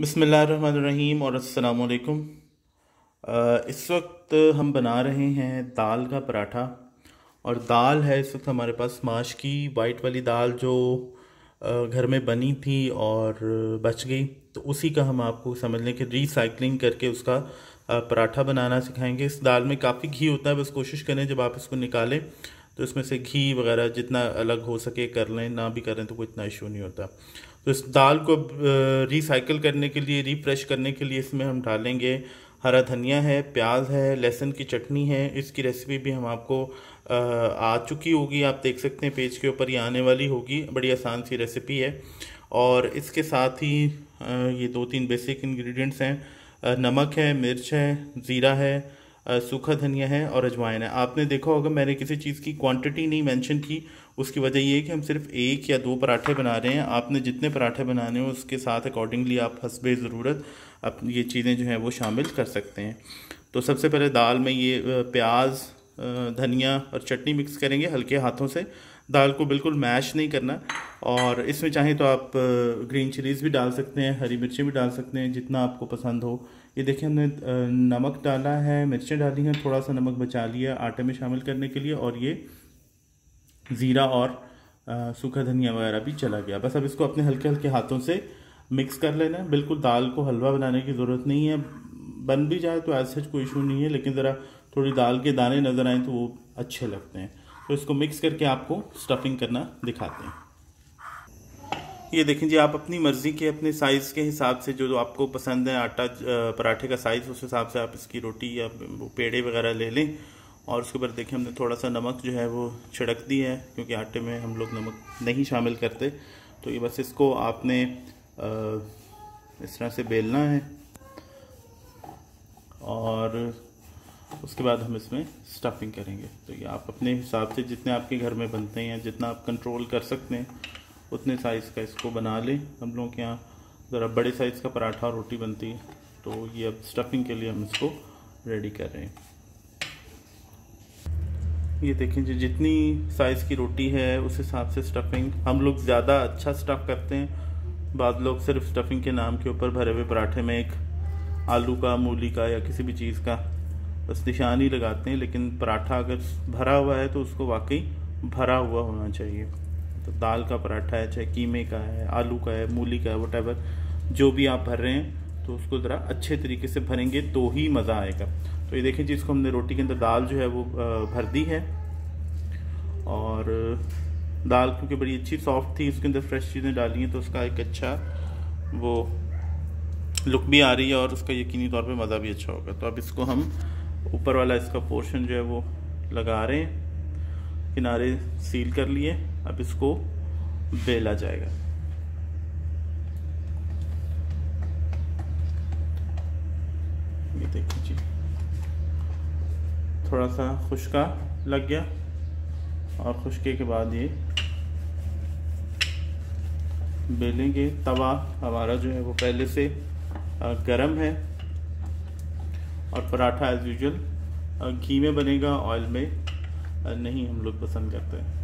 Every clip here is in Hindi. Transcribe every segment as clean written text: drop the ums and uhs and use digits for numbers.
बिस्मिल्लाहिर्रहमानिर्रहीम और अस्सलाम वालेकुम। इस वक्त हम बना रहे हैं दाल का पराठा। और दाल है इस वक्त हमारे पास माश की वाइट वाली दाल जो घर में बनी थी और बच गई, तो उसी का हम आपको समझ लें कि रीसाइकलिंग करके उसका पराठा बनाना सिखाएंगे। इस दाल में काफ़ी घी होता है, बस कोशिश करें जब आप इसको निकालें तो इसमें से घी वगैरह जितना अलग हो सके कर लें, ना भी करें तो कोई इतना इशू नहीं होता। तो इस दाल को रिसाइकल करने के लिए, रिफ्रेश करने के लिए इसमें हम डालेंगे हरा धनिया है, प्याज है, लहसुन की चटनी है। इसकी रेसिपी भी हम आपको आ चुकी होगी, आप देख सकते हैं पेज के ऊपर ये आने वाली होगी। बड़ी आसान सी रेसिपी है। और इसके साथ ही ये 2-3 बेसिक इंग्रेडिएंट्स हैं। नमक है, मिर्च है, ज़ीरा है, सूखा धनिया है और अजवाइन है। आपने देखा होगा मैंने किसी चीज़ की क्वांटिटी नहीं मेंशन की, उसकी वजह ये है कि हम सिर्फ 1 या 2 पराठे बना रहे हैं। आपने जितने पराठे बनाने हो उसके साथ अकॉर्डिंगली आप हस्बे ज़रूरत अपनी ये चीज़ें जो हैं वो शामिल कर सकते हैं। तो सबसे पहले दाल में ये प्याज, धनिया और चटनी मिक्स करेंगे हल्के हाथों से। दाल को बिल्कुल मैश नहीं करना। और इसमें चाहें तो आप ग्रीन चिलीज़ भी डाल सकते हैं, हरी मिर्चें भी डाल सकते हैं, जितना आपको पसंद हो। ये देखिए हमने नमक डाला है, मिर्चें डाली हैं, थोड़ा सा नमक बचा लिया आटे में शामिल करने के लिए, और ये ज़ीरा और सूखा धनिया वगैरह भी चला गया। बस अब इसको अपने हल्के हल्के हाथों से मिक्स कर लेना है। बिल्कुल दाल को हलवा बनाने की ज़रूरत नहीं है, बन भी जाए तो ऐसा कोई इशू नहीं है, लेकिन ज़रा थोड़ी दाल के दाने नज़र आए तो वो अच्छे लगते हैं। तो इसको मिक्स करके आपको स्टफिंग करना दिखाते हैं। ये देखें जी, आप अपनी मर्ज़ी के अपने साइज़ के हिसाब से जो आपको पसंद है आटा पराठे का साइज़, उस हिसाब से आप इसकी रोटी या पेड़े वगैरह ले लें। और उसके बाद देखिए हमने थोड़ा सा नमक जो है वो छिड़क दी है, क्योंकि आटे में हम लोग नमक नहीं शामिल करते। तो ये बस इसको आपने इस तरह से बेलना है और उसके बाद हम इसमें स्टफिंग करेंगे। तो ये आप अपने हिसाब से जितने आपके घर में बनते हैं, जितना आप कंट्रोल कर सकते हैं उतने साइज़ का इसको बना लें। हम लोग के यहाँ ज़रा बड़े साइज़ का पराठा और रोटी बनती है, तो ये अब स्टफिंग के लिए हम इसको रेडी कर रहे हैं। ये देखें जी, जितनी साइज़ की रोटी है उस हिसाब से स्टफिंग। हम लोग ज़्यादा अच्छा स्टफ़ करते हैं, बाद लोग सिर्फ स्टफिंग के नाम के ऊपर भरे हुए पराठे में एक आलू का, मूली का या किसी भी चीज़ का बस निशान ही लगाते हैं। लेकिन पराठा अगर भरा हुआ है तो उसको वाकई भरा हुआ होना चाहिए। तो दाल का पराठा है, चाहे कीमे का है, आलू का है, मूली का है, व्हाटएवर जो भी आप भर रहे हैं, तो उसको ज़रा अच्छे तरीके से भरेंगे तो ही मज़ा आएगा। तो ये देखें जी, इसको हमने रोटी के अंदर दाल जो है वो भर दी है। और दाल क्योंकि बड़ी अच्छी सॉफ्ट थी, उसके अंदर फ्रेश चीज़ें डाली हैं, तो उसका एक अच्छा वो लुक भी आ रही है और उसका यकीनी तौर पे मज़ा भी अच्छा होगा। तो अब इसको हम ऊपर वाला इसका पोर्शन जो है वो लगा रहे हैं, किनारे सील कर लिए। अब इसको बेला जाएगा। ये देखिए जी, थोड़ा सा खुश्का लग गया और खुश्के के बाद ये बेलेंगे। तवा हमारा जो है वो पहले से गरम है और पराठा एज यूजुअल घी में बनेगा, ऑयल में नहीं हम लोग पसंद करते हैं।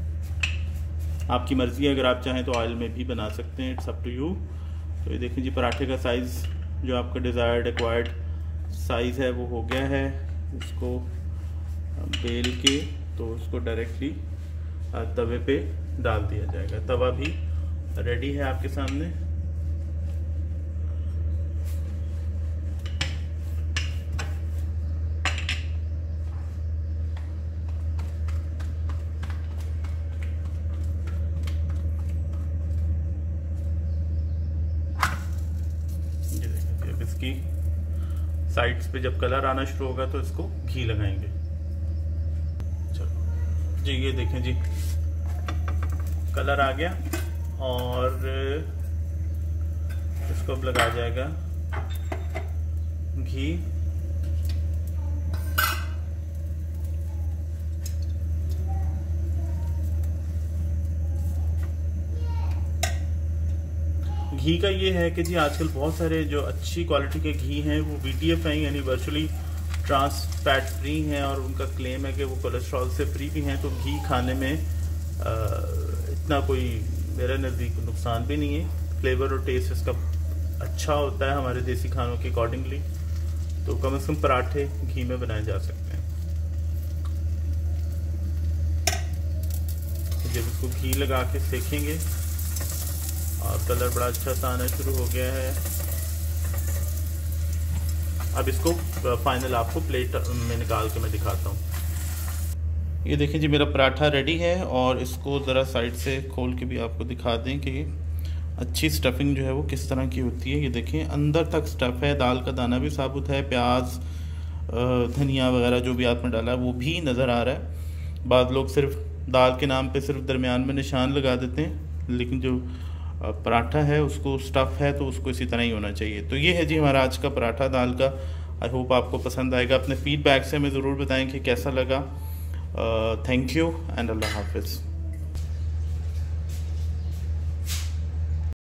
आपकी मर्ज़ी है, अगर आप चाहें तो ऑयल में भी बना सकते हैं, इट्स अप टू यू। तो ये देखें जी, पराठे का साइज़ जो आपका डिज़ायर्ड एक्वायर्ड साइज़ है वो हो गया है। इसको बेल के तो उसको डायरेक्टली तवे पे डाल दिया जाएगा। तवा भी रेडी है आपके सामने। ये देखिए, अब इसकी साइड्स पे जब कलर आना शुरू होगा तो इसको घी लगाएंगे। चलो जी, ये देखें जी, कलर आ गया और इसको अब लगा जाएगा घी। घी का ये है कि जी आजकल बहुत सारे जो अच्छी क्वालिटी के घी हैं वो VTF हैं, यानी वर्चुअली ट्रांस फैट फ्री हैं, और उनका क्लेम है कि वो कोलेस्ट्रॉल से फ्री भी हैं। तो घी खाने में इतना कोई मेरे नज़दीक नुकसान भी नहीं है। फ्लेवर और टेस्ट इसका अच्छा होता है हमारे देसी खानों के अकॉर्डिंगली, तो कम से कम पराठे घी में बनाए जा सकते हैं। जब इसको घी लगा के सेकेंगे और कलर बड़ा अच्छा सा आना शुरू हो गया है। अब इसको फाइनल आपको प्लेट में निकाल के मैं दिखाता हूँ। ये देखिए जी, मेरा पराठा रेडी है और इसको ज़रा साइड से खोल के भी आपको दिखा दें कि अच्छी स्टफिंग जो है वो किस तरह की होती है। ये देखें अंदर तक स्टफ़ है, दाल का दाना भी साबुत है, प्याज धनिया वगैरह जो भी आपने डाला है वो भी नज़र आ रहा है। बाद लोग सिर्फ दाल के नाम पे सिर्फ दरमियान में निशान लगा देते हैं, लेकिन जो पराठा है उसको स्टफ़ है तो उसको इसी तरह ही होना चाहिए। तो ये है जी हमारा आज का पराठा दाल का। आई होप आपको पसंद आएगा। अपने फीडबैक से हमें ज़रूर बताएं कि कैसा लगा। थैंक यू एंड अल्लाह हाफिज़।